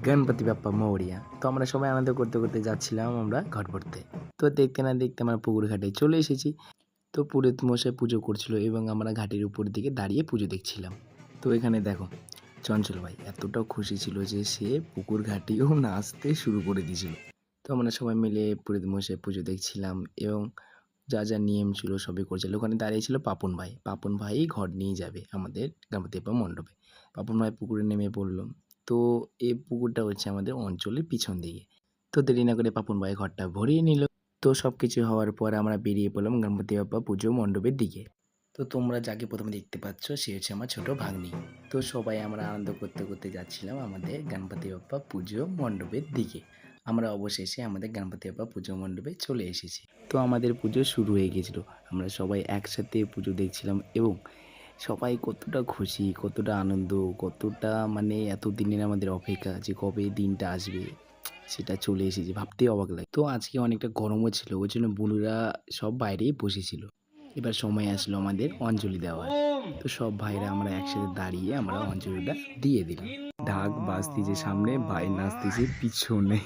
গণপতি বাপ্পা মৌরিয়া। তো আমরা সবাই আনন্দ করতে করতে যাচ্ছিলাম আমরা ঘট ভরতে। তো দেখতে না দেখতে আমরা পুকুর ঘাটে চলে এসেছি। তো পুরোহিত মশাই পুজো করছিল এবং আমরা ঘাটের উপর দিকে দাঁড়িয়ে পুজো দেখছিলাম। তো এখানে দেখো চঞ্চল ভাই এতটা খুশি ছিল যে সে পুকুর ঘাটেও নাচতে শুরু করে দিয়েছিল। তো আমরা সবাই মিলে পুরোহিত মশাই পুজো দেখছিলাম এবং যা যা নিয়ম ছিল সবই করছিল। ওখানে দাঁড়িয়ে ছিল পাপন ভাই। পাপন ভাই ঘট নিয়ে যাবে আমাদের গণপতি বাপ্পা মণ্ডপে। পাপন ভাই পুকুরে নেমে পড়ল। তো এই পুকুরটা হচ্ছে আমাদের অঞ্চলের পিছন দিকে। তো দেরি না করে পাপন ভাই ঘরটা ভরিয়ে নিল। তো সব কিছু হওয়ার পর আমরা বেরিয়ে পড়লাম গণপতি বাপ্পা পুজো মণ্ডপের দিকে। তো তোমরা যাকে প্রথমে দেখতে পাচ্ছ সে হচ্ছে আমার ছোট ভাগ্নি। তো সবাই আমরা আনন্দ করতে করতে যাচ্ছিলাম আমাদের গণপতি বাপ্পা পুজো মণ্ডপের দিকে। আমরা অবশেষে আমাদের গণপতি বাপ্পা পুজো মণ্ডপে চলে এসেছি। তো আমাদের পুজো শুরু হয়ে গেছিলো। আমরা সবাই একসাথে পুজো দেখছিলাম এবং সবাই কতটা খুশি, কতটা আনন্দ, কতটা মানে এতদিনের আমাদের অপেক্ষা যে কবে দিনটা আসবে সেটা চলে এসেছে ভাবতেই অবাক লাগে। তো আজকে অনেকটা গরমও ছিল ওই জন্য বুনুরা সব বাইরেই বসেছিল। এবার সময় আসলো আমাদের অঞ্জলি দেওয়ার। তো সব ভাইরা আমরা একসাথে দাঁড়িয়ে আমরা অঞ্জলিটা দিয়ে দিলাম। ঢাক বাজতেছে সামনে, ভাই নাচতেছে পিছনে।